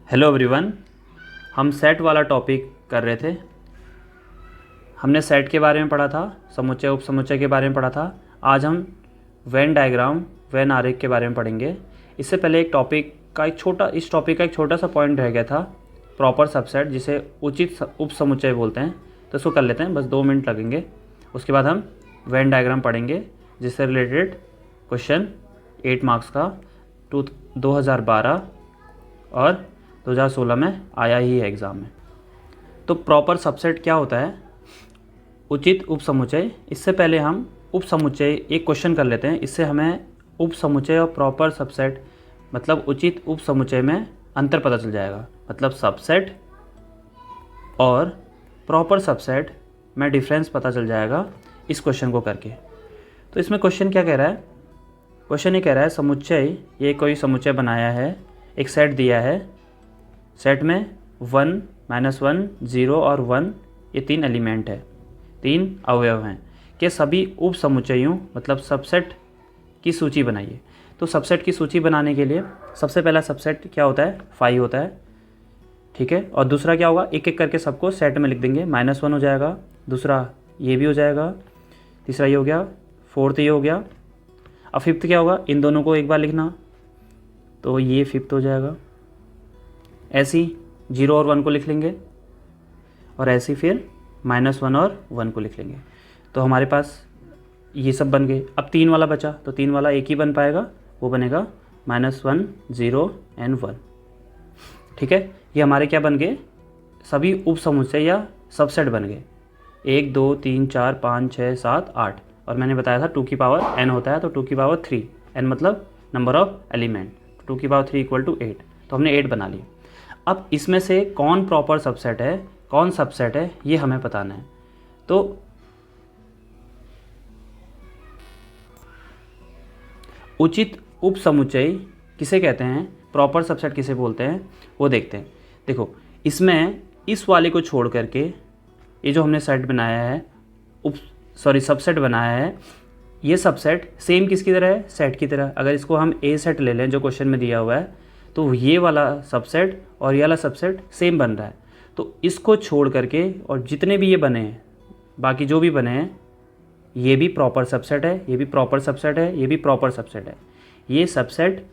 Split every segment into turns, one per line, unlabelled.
Hello everyone. हम set वाला topic कर रहे थे। हमने सेट के बारे में पढ़ा था, समुच्चय उपसमुच्चय के बारे में पढ़ा था। आज हम वेन डायग्राम, वेन आरेख के बारे में पढ़ेंगे। इससे पहले इस टॉपिक का एक छोटा सा पॉइंट रह गया था, प्रॉपर सबसेट, जिसे उचित उपसमुच्चय बोलते हैं। तो इसको कर लेते हैं, बस 2 मिनट लगेंगे। उसके बाद हम वेन डायग्राम पढ़ेंगे, जिससे रिलेटेड क्वेश्चन 8 मार्क्स का 2012 और 2016 में आया ही है एग्ज़ाम में। तो प्रॉपर सबसेट क्या होता है, उचित उपसमुच्चय। इससे पहले हम उपसमुच्चय एक क्वेश्चन कर लेते हैं। इससे हमें उपसमुच्चय और प्रॉपर सबसेट मतलब उचित उपसमुच्चय में अंतर पता चल जाएगा। मतलब सबसेट और प्रॉपर सबसेट में डिफरेंस पता चल जाएगा इस क्वेश्चन को करके। तो इसमें क्वेश्चन क्या कह रहा है, क्वेश्चन ये कह रहा है समुच्चय, ये कोई समुच्चय बनाया है, एक सेट दिया है, सेट में 1, -1, 0 और 1 ये 3 एलिमेंट है, 3 अवयव हैं कि सभी उप समुच्चयों मतलब सबसेट की सूची बनाइए। तो सबसेट की सूची बनाने के लिए सबसे पहला सबसेट क्या होता है, 5 होता है, ठीक है। और दूसरा क्या होगा, एक एक करके सबको सेट में लिख देंगे। -1 हो जाएगा, दूसरा ये भी हो जाएगा, तीसरा ये हो गया, फोर्थ ये हो गया। अब फिफ्थ क्या होगा, इन दोनों को एक बार लिखना, तो ये फिफ्थ हो जाएगा। ऐसी 0 और 1 को लिख लेंगे, और ऐसी फिर -1 और 1 को लिख लेंगे। तो हमारे पास ये सब बन गए। अब 3 वाला बचा, तो 3 वाला एक ही बन पाएगा, वो बनेगा -1, 0 एंड 1, ठीक है। ये हमारे क्या बन गए, सभी उप समुच्चय या सबसेट बन गए। 1, 2, 3, 4, 5, 6, 7, 8। और मैंने बताया था 2 की पावर n होता है, तो 2 की पावर 3, n मतलब नंबर ऑफ एलिमेंट, 2 की पावर 3 = 8। तो हमने 8 बना लिए। अब इसमें से कौन प्रॉपर सबसेट है, कौन सबसेट है, ये हमें बताना है। तो उचित उपसमुच्चय किसे कहते हैं, प्रॉपर सबसेट किसे बोलते हैं, वो देखते हैं। देखो, इसमें इस वाले को छोड़ करके ये जो हमने सेट बनाया है, सबसेट बनाया है, ये सबसेट सेम किसकी तरह है, सेट की तरह। अगर इसको हम ए सेट ले लें जो क्वेश्चन में दिया हुआ है, तो ये वाला सबसेट और ये वाला सबसेट सेम बन रहा है। तो इसको छोड़ करके और जितने भी ये बने हैं, बाकी जो भी बने हैं, ये भी प्रॉपर सबसेट है, ये भी प्रॉपर सबसेट है, ये भी प्रॉपर सबसेट है। ये सबसेट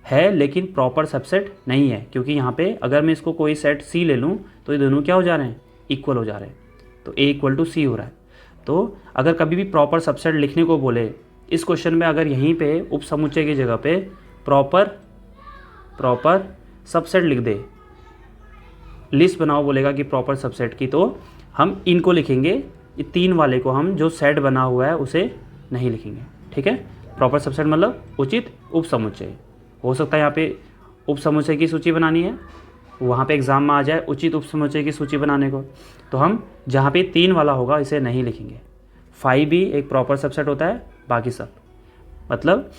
है लेकिन प्रॉपर सबसेट नहीं है, क्योंकि यहाँ पे अगर मैं इसको कोई सेट सी ले लूँ तो ये दोनों क्या हो जा रहे हैं, इक्वल हो जा रहे हैं। तो A = C हो रहा है। तो अगर कभी भी प्रॉपर सबसेट लिखने को बोले इस क्वेश्चन में, अगर यहीं पे उपसमुच्चय की जगह पे प्रॉपर सबसेट लिख दे, लिस्ट बनाओ बोलेगा कि प्रॉपर सबसेट की, तो हम इनको लिखेंगे। ये 3 वाले को हम जो सेट बना हुआ है उसे नहीं लिखेंगे, ठीक है। प्रॉपर सबसेट मतलब उचित उपसमुच्चय। हो सकता है यहाँ पे उपसमुच्चय की सूची बनानी है, वहाँ पे एग्जाम में आ जाए उचित उपसमुच्चय की सूची बनाने को, तो हम जहाँ पे 3 वाला होगा इसे नहीं लिखेंगे। 5 भी एक प्रॉपर सबसेट होता है, बाकी सब मतलब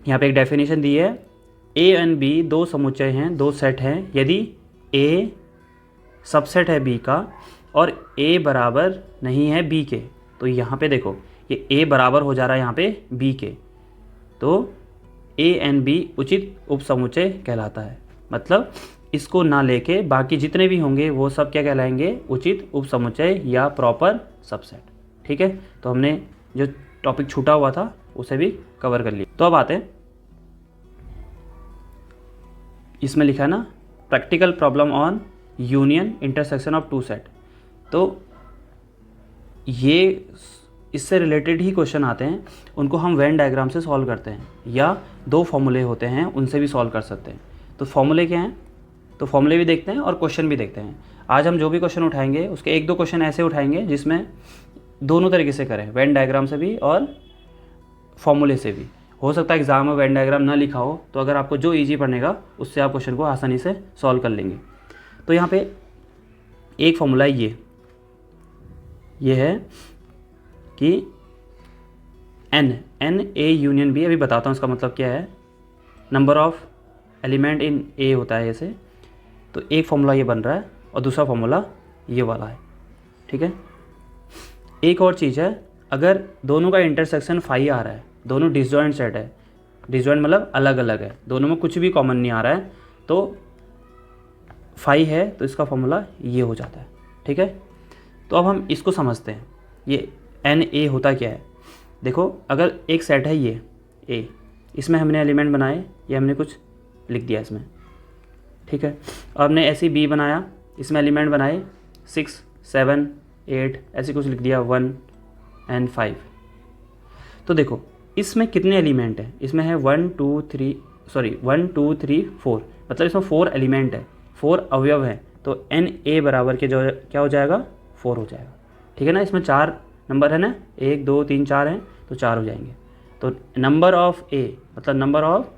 यहाँ पे एक डेफिनेशन दी है, A एंड B 2 समुच्चय हैं, 2 सेट हैं। यदि A सबसेट है B का और A बराबर नहीं है B के, तो यहाँ पे देखो ये A बराबर हो जा रहा है यहाँ पे B के, तो A एंड B उचित उपसमुच्चय कहलाता है। मतलब इसको ना लेके बाकी जितने भी होंगे वो सब क्या कहलाएंगे, उचित उपसमुच्चय या प्रॉपर सबसेट, ठीक है। तो हमने जो टॉपिक छूटा हुआ था उसे भी कवर कर लिया। तो अब आते हैं, इसमें लिखा है ना, practical problem on union intersection of 2 set. तो ये इससे रिलेटेड ही क्वेश्चन आते हैं, उनको हम वेन डायग्राम से सॉल्व करते हैं, या 2 फॉर्मूले होते हैं उनसे भी सॉल्व कर सकते हैं। तो फॉर्मूले क्या हैं, तो फॉर्मूले भी देखते हैं और क्वेश्चन भी देखते हैं। आज हम जो भी क्वेश्चन उठाएंगे उसके 1-2 क्वेश्चन ऐसे उठाएंगे जिसमें दोनों तरीके से करें, वेन डायग्राम से भी और फॉर्मूले से भी। हो सकता है एग्जाम में वेन डायग्राम ना लिखा हो, तो अगर आपको जो ईजी पड़ेगा उससे आप क्वेश्चन को आसानी से सॉल्व कर लेंगे। तो यहाँ पे एक फॉर्मूला है, ये है कि N A यूनियन B, अभी बताता हूँ इसका मतलब क्या है। Number of element in A होता है ऐसे। तो एक फॉर्मूला ये बन रहा है और दूसरा फॉर्मूला ये वाला है, ठीक है। एक और चीज़ है, अगर दोनों का इंटरसेक्शन 5 आ रहा है, दोनों डिसजॉइंट सेट है, डिसजॉइंट मतलब अलग अलग है, दोनों में कुछ भी कॉमन नहीं आ रहा है, तो फाई है तो इसका फॉर्मूला ये हो जाता है। ठीक है, तो अब हम इसको समझते हैं, ये एन ए होता क्या है। देखो अगर एक सेट है ये ए, इसमें हमने एलिमेंट बनाए, ये हमने कुछ लिख दिया इसमें। ठीक है, और हमने ऐसे बी बनाया, इसमें एलिमेंट बनाए 6 7 8 ऐसे कुछ लिख दिया 1 एंड 5। तो देखो इसमें कितने एलिमेंट हैं, इसमें है 1 2 3 4, मतलब इसमें 4 एलिमेंट है, 4 अवयव हैं। तो एन ए बराबर के जो क्या हो जाएगा 4 हो जाएगा। ठीक है ना, इसमें 4 नंबर है ना, 1 2 3 4 हैं तो 4 हो जाएंगे। तो नंबर ऑफ ए मतलब नंबर ऑफ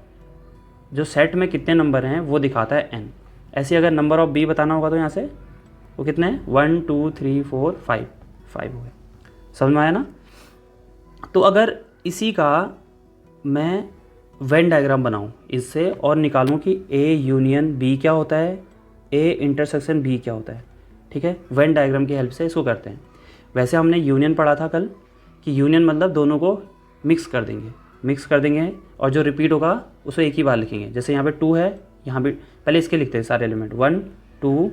जो सेट में कितने नंबर हैं वो दिखाता है एन। ऐसे अगर नंबर ऑफ बी बताना होगा तो यहाँ से वो कितने हैं 1 2 3 4 5 5 हो गए। समझ में आया ना। तो अगर इसी का मैं वेन डायग्राम बनाऊं इससे और निकालूं कि ए यूनियन बी क्या होता है, ए इंटरसेक्शन बी क्या होता है। ठीक है, वेन डायग्राम की हेल्प से इसको करते हैं। वैसे हमने यूनियन पढ़ा था कल कि यूनियन मतलब दोनों को मिक्स कर देंगे और जो रिपीट होगा उसे एक ही बार लिखेंगे। जैसे यहाँ पे 2 है, यहाँ भी पहले इसके लिखते हैं सारे एलिमेंट 1 2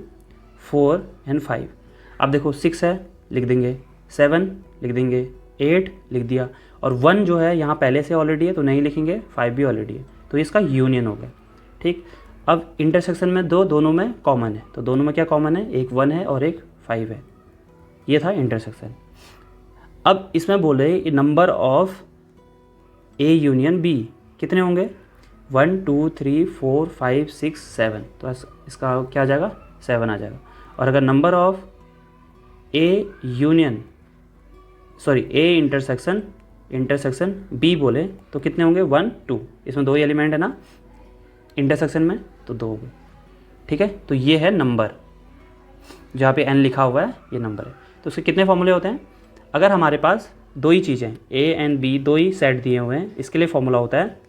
4 एंड 5। अब देखो 6 है लिख देंगे, 7 लिख देंगे, 8 लिख दिया, और 1 जो है यहाँ पहले से ऑलरेडी है तो नहीं लिखेंगे, 5 भी ऑलरेडी है, तो इसका यूनियन हो गया। ठीक, अब इंटरसेक्शन में दोनों में कॉमन है, तो दोनों में क्या कॉमन है, एक 1 है और एक 5 है। ये था इंटरसेक्शन। अब इसमें बोले number of A union B कितने होंगे, 1 2 3 4 5 6 7, तो इसका क्या आ जाएगा 7 आ जाएगा। और अगर number of A intersection B बोले तो कितने होंगे 1 2, इसमें 2 ही एलिमेंट है ना इंटरसेक्शन में, तो 2 हो गए। ठीक है, तो ये है नंबर, जहाँ पे एन लिखा हुआ है ये नंबर है। तो उसके कितने फॉर्मूले होते हैं, अगर हमारे पास 2 ही चीज़ें ए एंड बी 2 ही सेट दिए हुए हैं, इसके लिए फॉर्मूला होता है,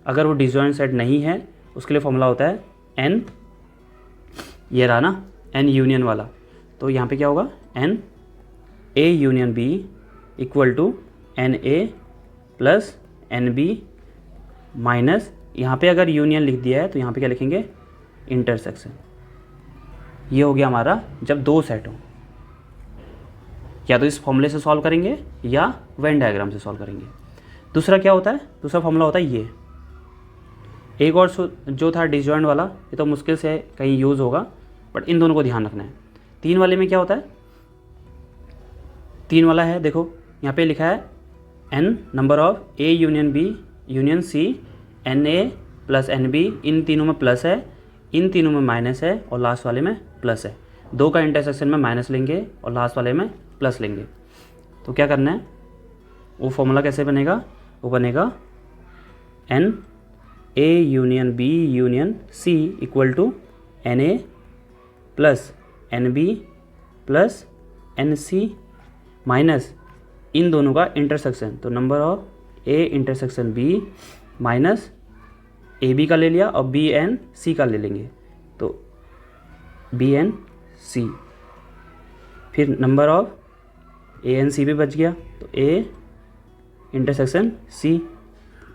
अगर वो डिसजॉइंट सेट नहीं है उसके लिए फॉर्मूला होता है एन, ये रहा ना एन यूनियन वाला, तो यहाँ पे क्या होगा n A union B equal to n A plus n B minus, यहाँ पे अगर यूनियन लिख दिया है तो यहाँ पे क्या लिखेंगे इंटरसेक्शन। ये हो गया हमारा जब 2 सेट हो, या तो इस फॉर्मूले से सॉल्व करेंगे या वेन डायग्राम से सॉल्व करेंगे। दूसरा क्या होता है, दूसरा फॉर्मूला होता है ये, एक और जो था डिसजॉइंट वाला, ये तो मुश्किल से कहीं यूज़ होगा, बट इन दोनों को ध्यान रखना है। 3 वाले में क्या होता है, 3 वाला है देखो यहाँ पे लिखा है n number of A union B union C n A plus n B, इन तीनों में प्लस है, इन तीनों में माइनस है और लास्ट वाले में प्लस है। 2 का इंटरसेक्शन में माइनस लेंगे और लास्ट वाले में प्लस लेंगे। तो क्या करना है, वो फॉर्मूला कैसे बनेगा, वो बनेगा n A union B union C equal to n A plus n B plus n C minus इन दोनों का इंटरसेक्शन, तो number of A intersection B minus A B का ले लिया और बी एन सी का ले लेंगे, तो बी एन सी, फिर number of A and C भी बच गया, तो ए इंटरसेक्शन सी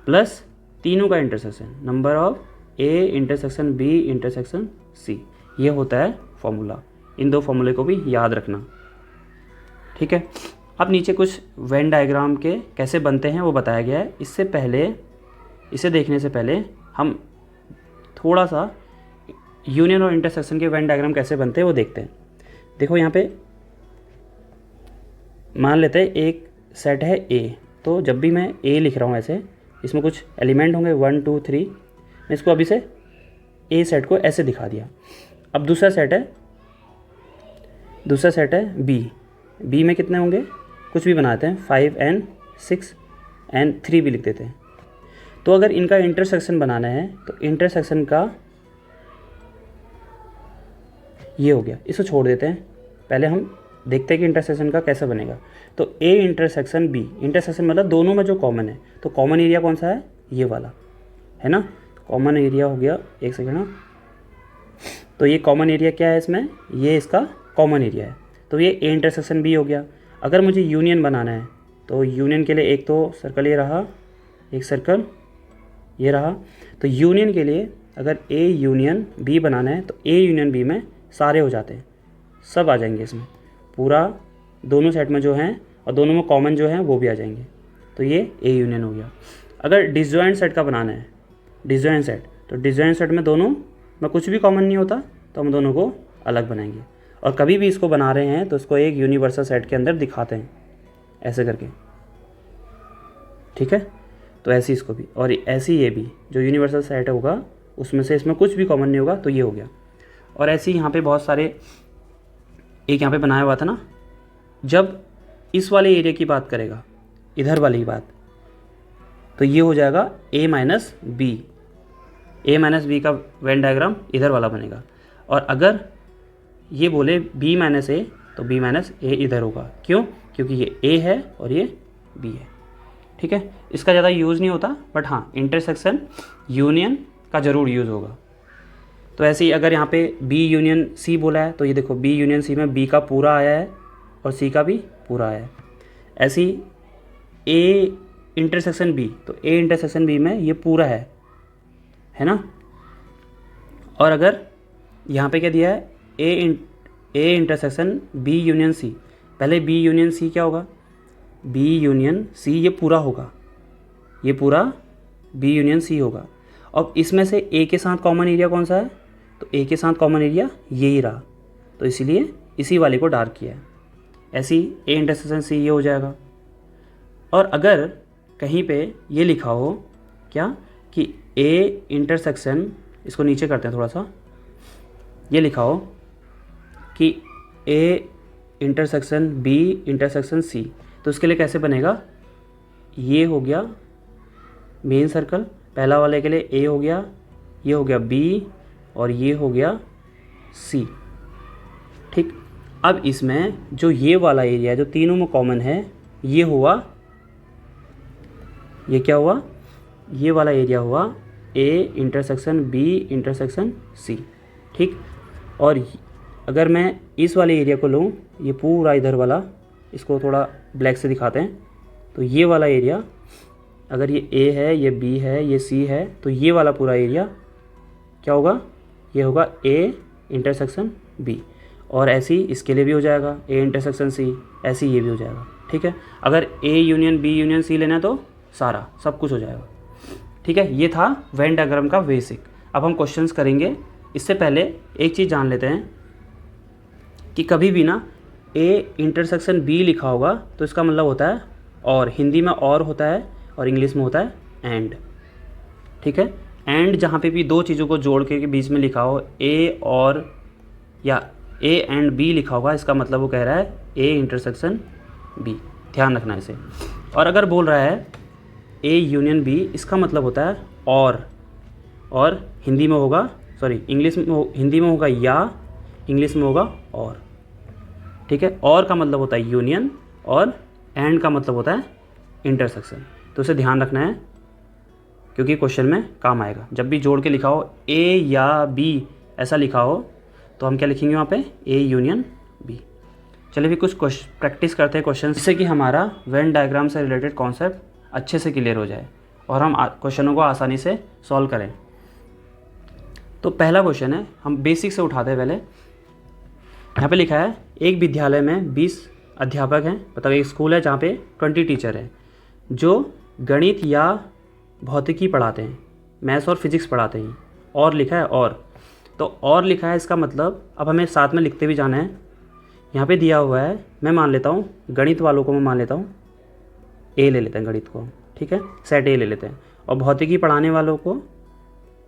प्लस तीनों का intersection number of A intersection B intersection C, ये होता है फॉर्मूला। इन 2 फॉर्मूले को भी याद रखना। ठीक है, अब नीचे कुछ वेन डायग्राम के कैसे बनते हैं वो बताया गया है। इससे पहले, इसे देखने से पहले हम थोड़ा सा यूनियन और इंटरसेक्शन के वेन डायग्राम कैसे बनते हैं वो देखते हैं। देखो यहाँ पे मान लेते हैं एक सेट है ए, तो जब भी मैं ए लिख रहा हूँ ऐसे, इसमें कुछ एलिमेंट होंगे 1 2 3, मैं इसको अभी से ए सेट को ऐसे दिखा दिया। अब दूसरा सेट है बी में कितने होंगे, कुछ भी बनाते हैं 5 एंड 6 एंड 3 भी लिख देते हैं। तो अगर इनका इंटरसेक्शन बनाना है तो इंटरसेक्शन का ये हो गया, इसको छोड़ देते हैं, पहले हम देखते हैं कि इंटरसेक्शन का कैसे बनेगा। तो ए इंटरसेक्शन बी, इंटरसेक्शन मतलब दोनों में जो कॉमन है, तो कॉमन एरिया कौन सा है, ये वाला है ना, कॉमन एरिया हो गया, एक सेकेंड ना, तो ये कॉमन एरिया क्या है इसमें, ये इसका कॉमन एरिया है, तो ये ए इंटरसेक्शन बी हो गया। अगर मुझे यूनियन बनाना है तो यूनियन के लिए एक तो सर्कल ये रहा, एक सर्कल ये रहा, तो यूनियन के लिए अगर ए यूनियन बी बनाना है तो ए यूनियन बी में सारे हो जाते हैं, सब आ जाएंगे इसमें, पूरा दोनों सेट में जो हैं और दोनों में कॉमन जो हैं वो भी आ जाएंगे। तो ये ए यूनियन हो गया। अगर डिसजॉइंट सेट का बनाना है, डिसजॉइंट सेट, तो डिसजॉइंट सेट में दोनों में कुछ भी कॉमन नहीं होता, तो हम दोनों को अलग बनाएंगे। और कभी भी इसको बना रहे हैं तो इसको एक यूनिवर्सल सेट के अंदर दिखाते हैं ऐसे करके, ठीक है। तो ऐसे इसको भी, और ऐसे ये भी, जो यूनिवर्सल सेट होगा उसमें से इसमें कुछ भी कॉमन नहीं होगा, तो ये हो गया। और ऐसे ही यहाँ पे बहुत सारे, एक यहाँ पे बनाया हुआ था ना, जब इस वाले एरिया की बात करेगा, इधर वाली बात, तो ये हो जाएगा a minus B, A minus B का वेन डायग्राम इधर वाला बनेगा। और अगर ये बोले b माइनस ए, तो b माइनस ए इधर होगा। क्यों? क्योंकि ये a है और ये b है, ठीक है। इसका ज़्यादा यूज़ नहीं होता, बट हाँ इंटरसेक्शन यूनियन का ज़रूर यूज़ होगा। तो ऐसे ही अगर यहाँ पे b यूनियन c बोला है, तो ये देखो b यूनियन c में b का पूरा आया है और c का भी पूरा आया है। ऐसे ही a इंटरसेक्शन b, तो a इंटरसेक्शन b में ये पूरा है ना। और अगर यहाँ पे क्या दिया है, a intersection b union c, पहले b यूनियन c क्या होगा, b यूनियन c ये पूरा होगा, ये पूरा b यूनियन c होगा। अब इसमें से a के साथ कॉमन एरिया कौन सा है, तो a के साथ कॉमन एरिया यही रहा, तो इसीलिए इसी वाले को डार्क किया है। ऐसे ही a इंटरसेक्शन c ये हो जाएगा। और अगर कहीं पे ये लिखा हो क्या कि a इंटरसेक्शन, इसको नीचे करते हैं थोड़ा सा, ये लिखा हो कि a intersection b intersection c, तो उसके लिए कैसे बनेगा, ये हो गया मेन सर्कल, पहला वाले के लिए a हो गया, ये हो गया b और ये हो गया c, ठीक। अब इसमें जो ये वाला एरिया जो तीनों में कॉमन है, ये हुआ, ये क्या हुआ, ये वाला एरिया हुआ a intersection b intersection c, ठीक। और अगर मैं इस वाले एरिया को लूँ, ये पूरा इधर वाला, इसको थोड़ा ब्लैक से दिखाते हैं, तो ये वाला एरिया, अगर ये a है, ये b है, ये c है, तो ये वाला पूरा एरिया क्या होगा, ये होगा a इंटरसेक्शन b। और ऐसे ही इसके लिए भी हो जाएगा a इंटरसेक्शन c, ऐसे ही ये भी हो जाएगा, ठीक है। अगर a union b union c लेना है तो सारा सब कुछ हो जाएगा, ठीक है। ये था वेन डायग्राम का बेसिक। अब हम क्वेश्चंस करेंगे। इससे पहले एक चीज़ जान लेते हैं कि कभी भी ना a इंटरसेक्शन b लिखा होगा तो इसका मतलब होता है और, हिंदी में और होता है और इंग्लिश में होता है एंड, ठीक है। एंड जहाँ पे भी दो चीज़ों को जोड़ के बीच में लिखा हो a और, या a एंड b लिखा होगा, इसका मतलब वो कह रहा है a इंटरसेक्शन b, ध्यान रखना इसे। और अगर बोल रहा है a यूनियन b, इसका मतलब होता है और हिंदी में होगा, सॉरी इंग्लिश में, हिंदी में होगा या, इंग्लिश में होगा और, ठीक है। और का मतलब होता है यूनियन और एंड का मतलब होता है इंटरसेक्शन। तो उसे ध्यान रखना है क्योंकि क्वेश्चन में काम आएगा। जब भी जोड़ के लिखा हो a या b ऐसा लिखा हो तो हम क्या लिखेंगे वहाँ पे, a यूनियन b। चलिए भी कुछ प्रैक्टिस करते हैं क्वेश्चन, जिससे कि हमारा वेन डायग्राम से रिलेटेड कॉन्सेप्ट अच्छे से क्लियर हो जाए और हम क्वेश्चनों को आसानी से सॉल्व करें। तो पहला क्वेश्चन है, हम बेसिक से उठाते हैं पहले। यहाँ पे लिखा है एक विद्यालय में 20 अध्यापक हैं, मतलब एक स्कूल है जहाँ पे 20 टीचर हैं जो गणित या भौतिकी पढ़ाते हैं, मैथ्स और फिजिक्स पढ़ाते हैं। और लिखा है तो और लिखा है, इसका मतलब अब हमें साथ में लिखते भी जाना है। यहाँ पे दिया हुआ है, मैं मान लेता हूँ गणित वालों को, मैं मान लेता हूँ ए ले लेते हैं गणित को, ठीक है, सेट ए ले लेते हैं। और भौतिकी पढ़ाने वालों को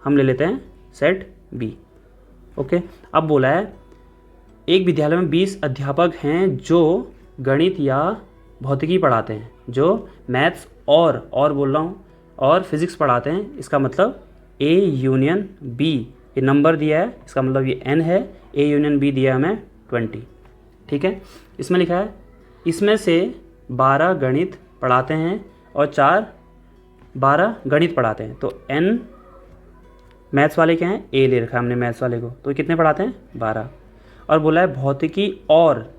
हम ले लेते हैं सेट बी, ओके। अब बोला है एक विद्यालय में 20 अध्यापक हैं जो गणित या भौतिकी पढ़ाते हैं, जो मैथ्स और बोल रहा हूँ और फिज़िक्स पढ़ाते हैं। इसका मतलब ए यूनियन बी, ये नंबर दिया है, इसका मतलब ये n है, ए यूनियन बी दिया है हमें 20, ठीक है। इसमें लिखा है इसमें से 12 गणित पढ़ाते हैं और 12 गणित पढ़ाते हैं। तो n मैथ्स वाले क्या हैं, ए ले रखा है हमने मैथ्स वाले को, तो कितने पढ़ाते हैं, 12। और बोला है भौतिकी और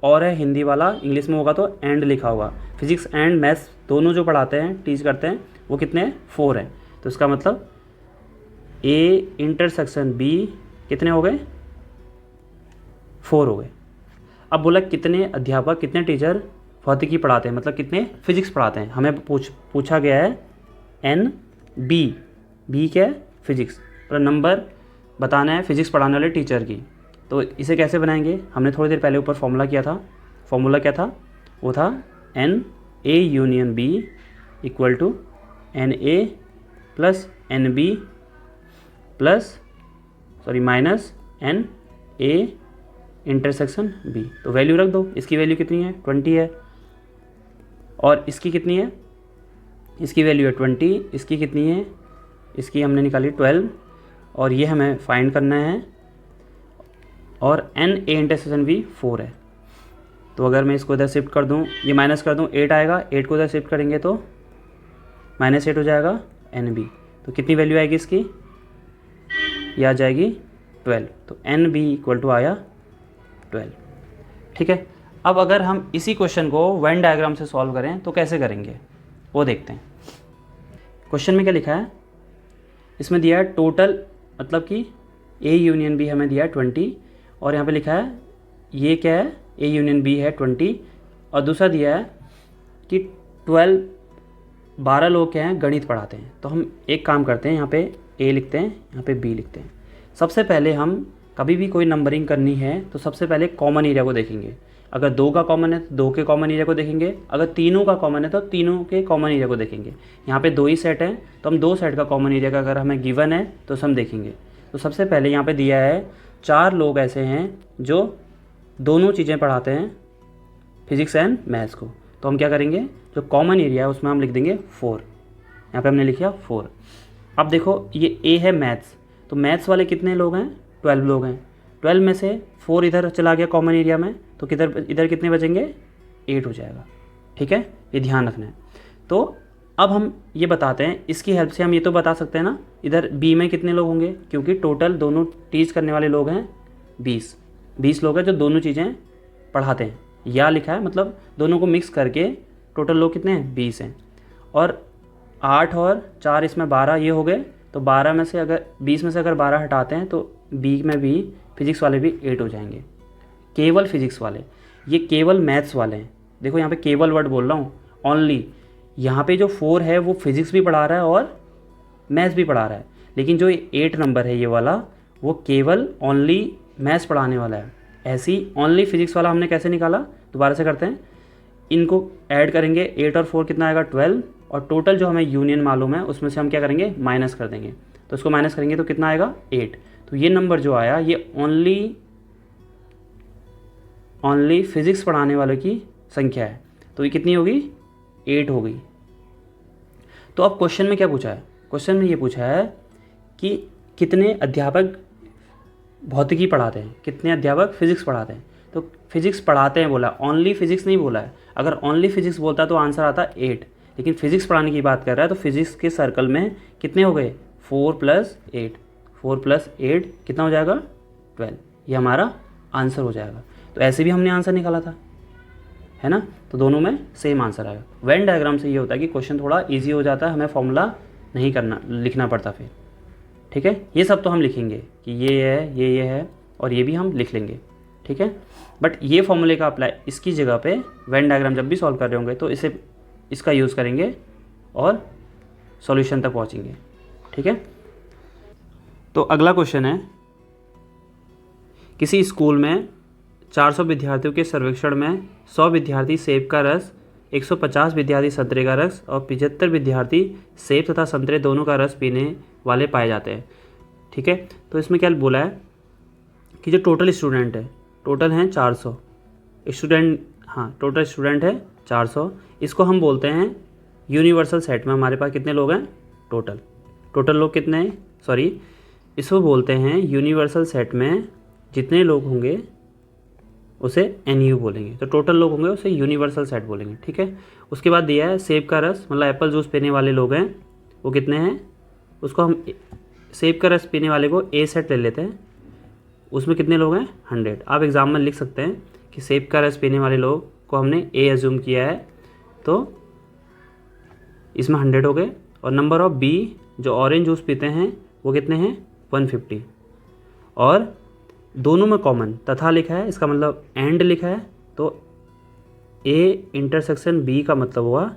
है हिंदी वाला, इंग्लिश में होगा तो एंड लिखा होगा। फिजिक्स एंड मैथ्स दोनों जो पढ़ाते हैं, टीच करते हैं, वो कितने हैं, 4 हैं। तो इसका मतलब ए इंटरसेक्शन बी कितने हो गए, 4 हो गए। अब बोला कितने अध्यापक, कितने टीचर भौतिकी पढ़ाते हैं, मतलब कितने फिजिक्स पढ़ाते हैं। हमें पूछा गया है एन बी क्या है, फिजिक्स, पर नंबर बताना है फिजिक्स पढ़ाने वाले टीचर की। तो इसे कैसे बनाएंगे, हमने थोड़ी देर पहले ऊपर फॉर्मूला किया था। फॉर्मूला क्या था, वो था n A union B equal to n A plus n B minus n A intersection B. तो वैल्यू रख दो, इसकी वैल्यू कितनी है 20 है, और इसकी कितनी है, इसकी वैल्यू है 20, इसकी कितनी है, इसकी हमने निकाली 12, और ये हमें फाइंड करना है, और एन ए इंटरसेक्शन बी 4 है। तो अगर मैं इसको इधर शिफ्ट कर दूँ, ये माइनस कर दूँ, 8 आएगा, 8 को इधर शिफ्ट करेंगे तो -8 हो जाएगा एन बी। तो कितनी वैल्यू आएगी इसकी, ये आ जाएगी 12। तो एन बी इक्वल टू आया 12। ठीक है। अब अगर हम इसी क्वेश्चन को वेन डायग्राम से सॉल्व करें तो कैसे करेंगे वो देखते हैं। क्वेश्चन में क्या लिखा है, इसमें दिया है टोटल, मतलब कि ए यूनियन बी हमें दिया है 20, और यहाँ पे लिखा है ये क्या है, ए यूनियन बी है 20, और दूसरा दिया है कि 12 लोग क्या हैं, गणित पढ़ाते हैं। तो हम एक काम करते हैं, यहाँ पे ए लिखते हैं, यहाँ पे बी लिखते हैं। सबसे पहले हम कभी भी कोई नंबरिंग करनी है तो सबसे पहले कॉमन एरिया को देखेंगे। अगर 2 का कॉमन है तो 2 के कॉमन एरिया को देखेंगे, अगर तीनों का कॉमन है तो तीनों के कॉमन एरिया को देखेंगे। यहाँ पे 2 ही सेट हैं तो हम 2 सेट का कॉमन एरिया का अगर हमें गिवन है तो हम देखेंगे। तो सबसे पहले यहाँ पे दिया है 4 लोग ऐसे हैं जो दोनों चीज़ें पढ़ाते हैं, फिजिक्स एंड मैथ्स को। तो हम क्या करेंगे, जो कॉमन एरिया है उसमें हम लिख देंगे 4। यहाँ पे हमने लिखा 4। अब देखो ये ए है मैथ्स, तो मैथ्स वाले कितने लोग हैं, 12 लोग हैं। 12 में से 4 इधर चला गया कॉमन एरिया में, तो इधर कितने बचेंगे, 8 हो जाएगा। ठीक है, ये ध्यान रखना है। तो अब हम ये बताते हैं, इसकी हेल्प से हम ये तो बता सकते हैं ना, इधर बी में कितने लोग होंगे, क्योंकि टोटल दोनों टीच करने वाले लोग हैं 20 लोग हैं जो दोनों चीज़ें पढ़ाते हैं। या लिखा है मतलब दोनों को मिक्स करके टोटल लोग कितने हैं, 20 हैं। और 8 और 4 इसमें 12 ये हो गए। तो 12 में से अगर 20 में से अगर 12 हटाते हैं तो बी में भी फिजिक्स वाले भी 8 हो जाएंगे। केवल फिजिक्स वाले, ये केवल मैथ्स वाले हैं। देखो यहाँ पे केवल वर्ड बोल रहा हूँ, ओनली। यहाँ पे जो 4 है वो फिजिक्स भी पढ़ा रहा है और मैथ्स भी पढ़ा रहा है, लेकिन जो 8 नंबर है ये वाला, वो केवल ओनली मैथ्स पढ़ाने वाला है। ऐसी ओनली फिजिक्स वाला हमने कैसे निकाला, दोबारा से करते हैं। इनको ऐड करेंगे, 8 और 4 कितना आएगा 12, और टोटल जो हमें यूनियन मालूम है उसमें से हम क्या करेंगे, माइनस कर देंगे। तो इसको माइनस करेंगे तो कितना आएगा 8। तो ये नंबर जो आया ये ओनली फिजिक्स पढ़ाने वालों की संख्या है। तो ये कितनी होगी, 8 हो गई। तो अब क्वेश्चन में क्या पूछा है, क्वेश्चन में ये पूछा है कि कितने अध्यापक भौतिकी पढ़ाते हैं, कितने अध्यापक फिजिक्स पढ़ाते हैं। तो फिजिक्स पढ़ाते हैं बोला, ओनली फिजिक्स नहीं बोला है। अगर ओनली फिजिक्स बोलता तो आंसर आता 8, लेकिन फिजिक्स पढ़ाने की बात कर रहा है। तो फिजिक्स के सर्कल में कितने हो गए, 4 + 8, 4 + 8 कितना हो जाएगा 12। ये हमारा आंसर हो जाएगा। तो ऐसे भी हमने आंसर निकाला था, है ना। तो दोनों में सेम आंसर आएगा। वेन डायग्राम से ये होता है कि क्वेश्चन थोड़ा ईजी हो जाता है, हमें फॉर्मूला नहीं लिखना पड़ता फिर। ठीक है, ये सब तो हम लिखेंगे कि ये है, ये है, और ये भी हम लिख लेंगे। ठीक है, बट ये फॉर्मूले का अप्लाई इसकी जगह पे वेन डायग्राम जब भी सॉल्व कर रहे होंगे तो इसका यूज़ करेंगे और सॉल्यूशन तक पहुँचेंगे। ठीक है, तो अगला क्वेश्चन है, किसी स्कूल में 400 विद्यार्थियों के सर्वेक्षण में 100 विद्यार्थी सेब का रस, 150 विद्यार्थी संतरे का रस और 75 विद्यार्थी सेब तथा संतरे दोनों का रस पीने वाले पाए जाते हैं। ठीक है, तो इसमें क्या बोला है कि जो टोटल स्टूडेंट है, टोटल हैं 400 स्टूडेंट, हाँ टोटल स्टूडेंट है 400। इसको हम बोलते हैं यूनिवर्सल सेट में हमारे पास कितने लोग हैं, टोटल लोग कितने हैं, सॉरी, इसको बोलते हैं यूनिवर्सल सेट में जितने लोग होंगे उसे NU बोलेंगे। तो टोटल लोग होंगे उसे यूनिवर्सल सेट बोलेंगे। ठीक है, उसके बाद दिया है सेब का रस, मतलब एप्पल जूस पीने वाले लोग हैं वो कितने हैं, उसको हम सेब का रस पीने वाले को A सेट ले लेते हैं, उसमें कितने लोग हैं 100। आप एग्जाम में लिख सकते हैं कि सेब का रस पीने वाले लोग को हमने A एज्यूम किया है, तो इसमें 100 हो गए। और नंबर ऑफ B जो ऑरेंज जूस पीते हैं वो कितने हैं 150, और दोनों में कॉमन तथा लिखा है, इसका मतलब एंड लिखा है, तो ए इंटरसेक्शन बी का मतलब हुआ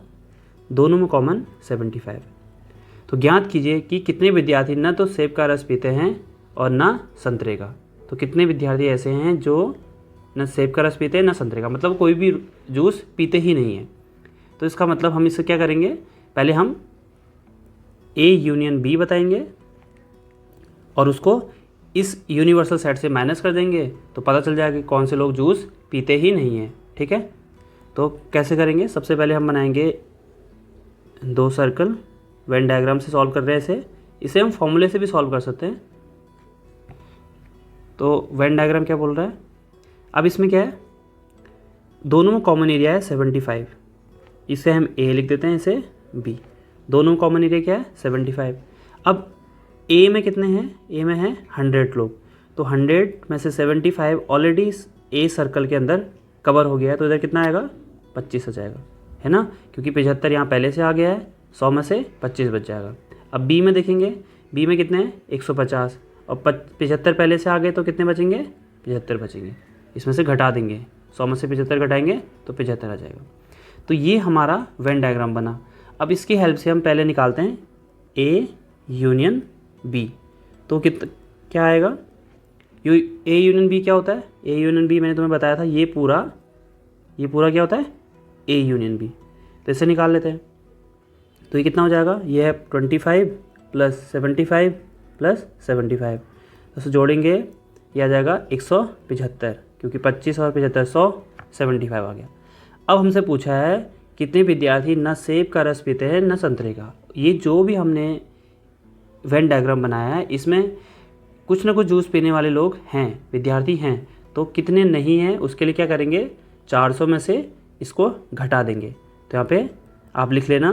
दोनों में कॉमन 75। तो ज्ञात कीजिए कि कितने विद्यार्थी न तो सेब का रस पीते हैं और न संतरे का। तो कितने विद्यार्थी ऐसे हैं जो न सेब का रस पीते हैं न संतरे का, मतलब कोई भी जूस पीते ही नहीं है। तो इसका मतलब हम इससे क्या करेंगे, पहले हम ए यूनियन बी बताएंगे और उसको इस यूनिवर्सल सेट से माइनस कर देंगे, तो पता चल जाएगा कि कौन से लोग जूस पीते ही नहीं हैं। ठीक है, तो कैसे करेंगे, सबसे पहले हम बनाएंगे 2 सर्कल, वेन डायग्राम से सॉल्व कर रहे हैं इसे हम फॉर्मूले से भी सॉल्व कर सकते हैं। तो वेन डायग्राम क्या बोल रहा है, अब इसमें क्या है, दोनों में कॉमन एरिया है 75, इसे हम ए लिख देते हैं, इसे बी। दोनों में कॉमन एरिया क्या है 75। अब ए में कितने हैं, ए में है 100 लोग, तो 100 में से 75 ऑलरेडी ए सर्कल के अंदर कवर हो गया है, तो इधर कितना आएगा 25 आ जाएगा, है ना, क्योंकि 75 यहाँ पहले से आ गया है, 100 में से 25 बच जाएगा। अब बी में देखेंगे, बी में कितने हैं 150 और 75 पहले से आ गए, तो कितने बचेंगे 75 बचेंगे, इसमें से घटा देंगे, 100 में से 75 घटाएंगे तो 75 आ जाएगा। तो ये हमारा वेन डायग्राम बना। अब इसकी हेल्प से हम पहले निकालते हैं ए यूनियन बी, तो क्या आएगा, ए यूनियन बी क्या होता है, ए यूनियन बी मैंने तुम्हें बताया था, ये पूरा क्या होता है ए यूनियन बी। तो इसे निकाल लेते हैं, तो ये कितना हो जाएगा, ये है 25 + 75 + 75, तो इसे जोड़ेंगे ये आ जाएगा 175, क्योंकि 25 और 75 100 75 आ गया। अब हमसे पूछा है कितने विद्यार्थी न सेब का रस पीते हैं न संतरे का। ये जो भी हमने वेन डायग्राम बनाया है इसमें कुछ ना कुछ जूस पीने वाले लोग हैं, विद्यार्थी हैं, तो कितने नहीं हैं उसके लिए क्या करेंगे, 400 में से इसको घटा देंगे। तो यहाँ पे आप लिख लेना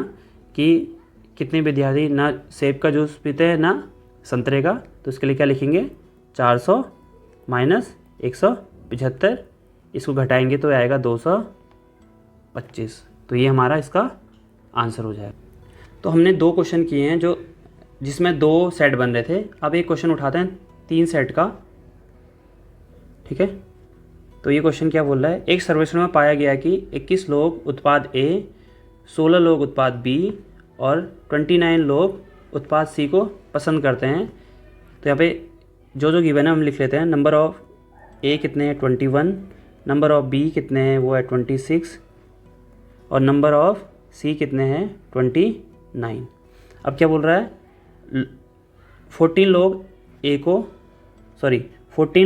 कि कितने विद्यार्थी ना सेब का जूस पीते हैं ना संतरे का, तो इसके लिए क्या लिखेंगे 400 माइनस 175, इसको घटाएंगे तो आएगा 225। तो ये हमारा इसका आंसर हो जाएगा। तो हमने 2 क्वेश्चन किए हैं जिसमें 2 सेट बन रहे थे। अब एक क्वेश्चन उठाते हैं 3 सेट का, ठीक है। तो ये क्वेश्चन क्या बोल रहा है, एक सर्वेक्षण में पाया गया कि 21 लोग उत्पाद ए, 16 लोग उत्पाद बी और 29 लोग उत्पाद सी को पसंद करते हैं। तो यहाँ पे जो गिवन है हम लिख लेते हैं। नंबर ऑफ ए कितने हैं 21, नंबर ऑफ बी कितने हैं वो है 26 और नंबर ऑफ सी कितने हैं 29। अब क्या बोल रहा है, 14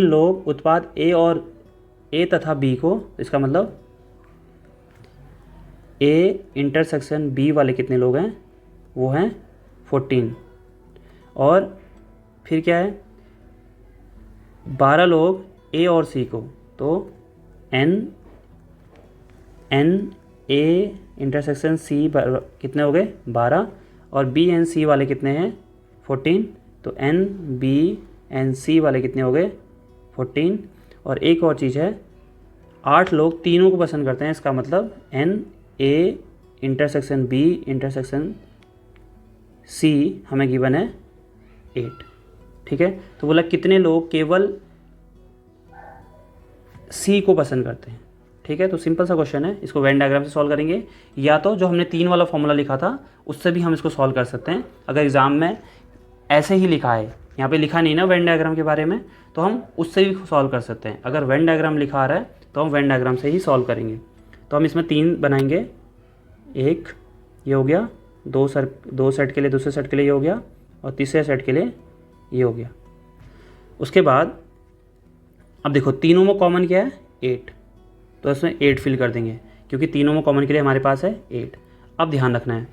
लोग उत्पाद ए तथा बी को, इसका मतलब ए इंटरसेक्शन बी वाले कितने लोग हैं वो हैं 14 और फिर क्या है 12 लोग ए और सी को, तो एन ए इंटरसेक्शन सी कितने हो गए 12 और बी एन सी वाले कितने हैं 14, तो एन बी एन सी वाले कितने हो गए 14। और एक और चीज़ है 8 लोग तीनों को पसंद करते हैं, इसका मतलब n A intersection B intersection C हमें गिवन है 8, ठीक है। तो बोला कितने लोग केवल सी को पसंद करते हैं, ठीक है। तो सिंपल सा क्वेश्चन है, इसको वेन डायग्राम से सॉल्व करेंगे या तो जो हमने 3 वाला फॉर्मूला लिखा था उससे भी हम इसको सॉल्व कर सकते हैं। अगर एग्ज़ाम में ऐसे ही लिखा है, यहाँ पे लिखा नहीं ना वेन डायग्राम के बारे में, तो हम उससे भी सॉल्व कर सकते हैं। अगर वेन डायग्राम लिखा आ रहा है तो हम वेन डायग्राम से ही सॉल्व करेंगे। तो हम इसमें 3 बनाएंगे, एक ये हो गया, 2 सेट के लिए, दूसरे सेट के लिए ये हो गया और तीसरे सेट के लिए ये हो गया। उसके बाद अब देखो तीनों में कॉमन क्या है 8, तो इसमें 8 फिल कर देंगे क्योंकि तीनों में कॉमन के लिए हमारे पास है 8। अब ध्यान रखना है,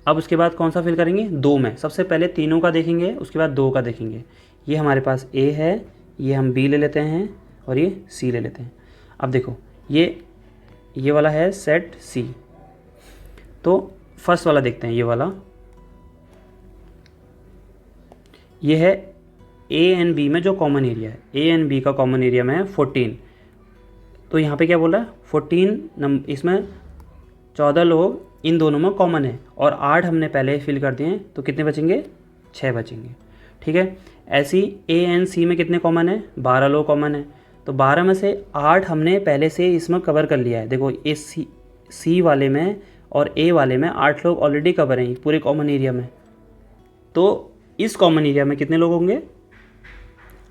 अब उसके बाद कौन सा फिल करेंगे 2 में। सबसे पहले तीनों का देखेंगे, उसके बाद 2 का देखेंगे। ये हमारे पास ए है, ये हम बी ले लेते हैं और ये सी ले लेते हैं। अब देखो ये वाला है सेट सी, तो फर्स्ट वाला देखते हैं, ये वाला ये है ए एंड बी में जो कॉमन एरिया है, ए एंड बी का कॉमन एरिया में है 14। तो यहाँ पे क्या बोल रहा है 14 इसमें 14 लोग इन दोनों में कॉमन है और 8 हमने पहले फिल कर दिए हैं, तो कितने बचेंगे 6 बचेंगे, ठीक है। ऐसी ए एन सी में कितने कॉमन है, 12 लोग कॉमन है। तो 12 में से 8 हमने पहले से इसमें कवर कर लिया है। देखो ए सी वाले में और ए वाले में 8 लोग ऑलरेडी कवर हैं पूरे कॉमन एरिया में। तो इस कॉमन एरिया में कितने लोग होंगे,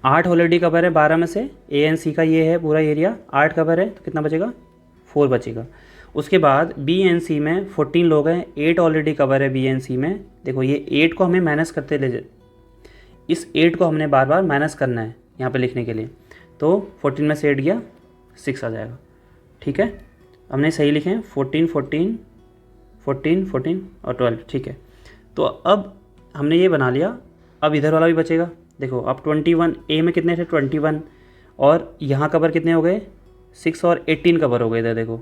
8 ऑलरेडी कवर है 12 में से। ए एन सी का ये है पूरा एरिया, 8 कवर है, तो कितना बचेगा, 4 बचेगा। उसके बाद बी एन सी में 14 लोग हैं, 8 ऑलरेडी कवर है बी एन सी में। देखो ये 8 को हमें माइनस करते ले, इस 8 को हमने बार बार माइनस करना है यहाँ पे लिखने के लिए। तो 14 में से 8 गया, 6 आ जाएगा। ठीक है, हमने सही लिखे हैं 14 14 14 14 और 12। ठीक है, तो अब हमने ये बना लिया। अब इधर वाला भी बचेगा। देखो अब 21 ए में कितने थे, 21, और यहाँ कवर कितने हो गए, 6 और 18 कवर हो गए इधर। देखो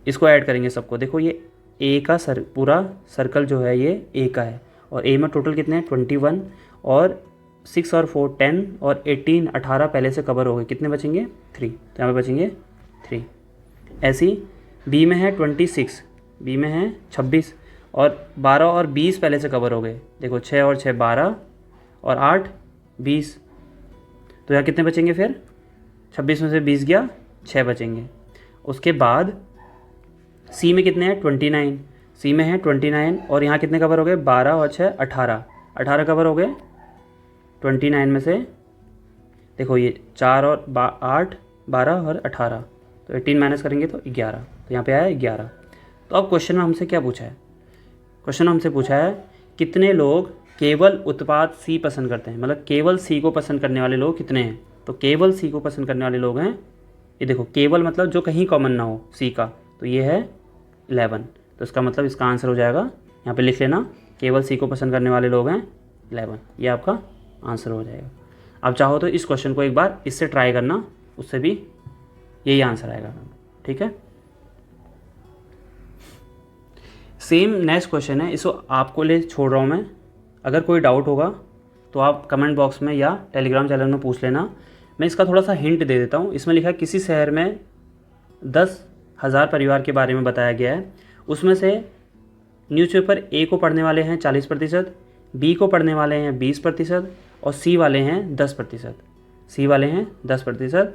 इसको ऐड करेंगे सबको। देखो ये ए का पूरा सर्कल जो है ये ए का है, और ए में टोटल कितने हैं, 21, और 6 और 4 10 और 18 18 पहले से कवर हो गए। कितने बचेंगे, 3। तो यहाँ पे बचेंगे 3। ऐसी बी में है 26, बी में है 26, और 12 और 20 पहले से कवर हो गए। देखो 6 और 6 12 और 8 20। तो यहाँ कितने बचेंगे फिर, 26 में से 20 गया, 6 बचेंगे। उसके बाद सी में कितने हैं, 29, सी में है 29, और यहाँ कितने कवर हो गए, 12 और 6 18 18 कवर हो गए 29 में से। देखो ये 4 और 8 12 और 18, तो 18 माइनस करेंगे तो 11। तो यहाँ पे आया 11। तो अब क्वेश्चन में हमसे क्या पूछा है, क्वेश्चन हमसे पूछा है कितने लोग केवल उत्पाद सी पसंद करते हैं, मतलब केवल सी को पसंद करने वाले लोग कितने हैं। तो केवल सी को पसंद करने वाले लोग हैं, ये देखो केवल मतलब जो कहीं कॉमन ना हो सी का, तो ये है 11। तो इसका मतलब इसका आंसर हो जाएगा, यहाँ पे लिख लेना, केवल सी को पसंद करने वाले लोग हैं 11। ये आपका आंसर हो जाएगा। अब चाहो तो इस क्वेश्चन को एक बार इससे ट्राई करना, उससे भी यही आंसर आएगा। ठीक है, सेम नेक्स्ट क्वेश्चन है, इसको आपको ले छोड़ रहा हूँ मैं। अगर कोई डाउट होगा तो आप कमेंट बॉक्स में या टेलीग्राम चैनल में पूछ लेना। मैं इसका थोड़ा सा हिंट दे देता हूँ। इसमें लिखा है किसी शहर में 10,000 परिवार के बारे में बताया गया है। उसमें से न्यूज़पेपर ए को पढ़ने वाले हैं 40%, बी को पढ़ने वाले हैं 20%, और सी वाले हैं 10%। सी वाले हैं 10%।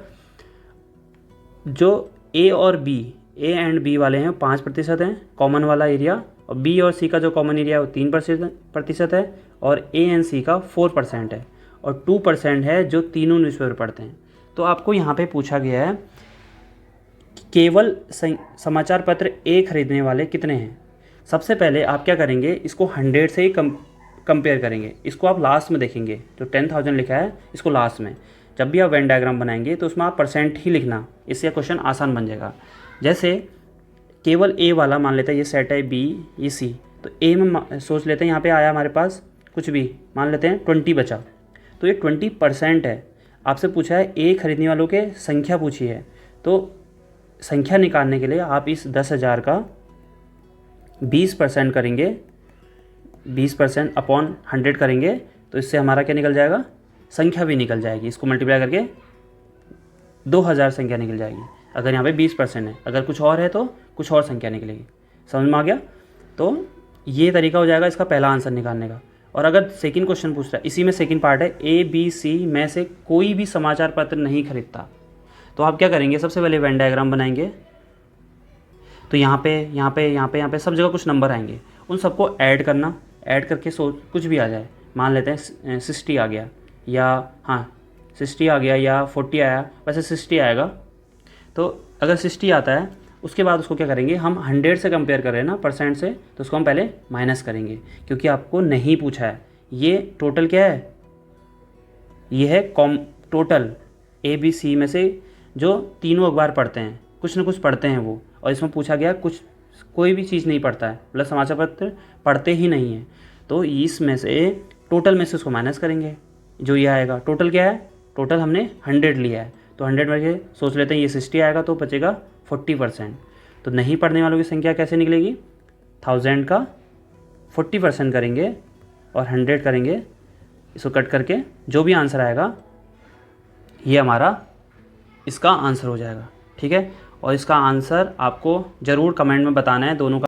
जो ए और बी, ए एंड बी वाले हैं 5% हैं कॉमन वाला एरिया, और बी और सी का जो कॉमन एरिया है वो 3% है, और ए एंड सी का 4% है, और 2% है जो तीनों न्यूज़पेपर पढ़ते हैं। तो आपको यहाँ पे पूछा गया है कि केवल समाचार पत्र ए खरीदने वाले कितने हैं। सबसे पहले आप क्या करेंगे, इसको 100 से ही कंपेयर करेंगे। इसको आप लास्ट में देखेंगे, जो 10,000 लिखा है इसको लास्ट में। जब भी आप वेन डायग्राम बनाएंगे तो उसमें आप परसेंट ही लिखना, इससे क्वेश्चन आसान बन जाएगा। जैसे केवल ए वाला मान लेते हैं, ये सेट है बी ये सी, तो ए में सोच लेते हैं यहाँ पे आया हमारे पास कुछ भी, मान लेते हैं 20 बचा, तो ये 20% है। आपसे पूछा है ए खरीदने वालों के संख्या पूछी है, तो संख्या निकालने के लिए आप इस 10,000 का 20% करेंगे, 20% अपॉन 100 करेंगे, तो इससे हमारा क्या निकल जाएगा, संख्या भी निकल जाएगी। इसको मल्टीप्लाई करके 2,000 संख्या निकल जाएगी। अगर यहाँ पे 20% है, अगर कुछ और है तो कुछ और संख्या निकलेगी। समझ में आ गया। तो ये तरीका हो जाएगा इसका पहला आंसर निकालने का। और अगर सेकंड क्वेश्चन पूछ रहा है, इसी में सेकंड पार्ट है, ए बी सी में से कोई भी समाचार पत्र नहीं खरीदता, तो आप क्या करेंगे, सबसे पहले वेन डायग्राम बनाएंगे। तो यहाँ पे सब जगह कुछ नंबर आएंगे, उन सबको ऐड करना, ऐड करके कुछ भी आ जाए, मान लेते हैं 60 आ गया, या हाँ 60 आ गया, या 40 आया, वैसे 60 आएगा। तो अगर 60 आता है, उसके बाद उसको क्या करेंगे, हम 100 से कंपेयर कर रहे हैं ना परसेंट से, तो उसको हम पहले माइनस करेंगे, क्योंकि आपको नहीं पूछा है। ये टोटल क्या है, ये है टोटल ए बी सी में से जो तीनों अखबार पढ़ते हैं, कुछ ना कुछ पढ़ते हैं वो, और इसमें पूछा गया कोई भी चीज़ नहीं पढ़ता है, मतलब समाचार पत्र पढ़ते ही नहीं है। तो इसमें से टोटल में से उसको माइनस करेंगे, जो ये आएगा। टोटल क्या है, टोटल हमने 100 लिया है, तो 100 में से सोच लेते हैं ये 60 आएगा, तो बचेगा 40%। तो नहीं पढ़ने वालों की संख्या कैसे निकलेगी, 1000 का 40% करेंगे और 100 करेंगे, इसको कट करके जो भी आंसर आएगा ये हमारा इसका आंसर हो जाएगा। ठीक है, और इसका आंसर आपको ज़रूर कमेंट में बताना है, दोनों का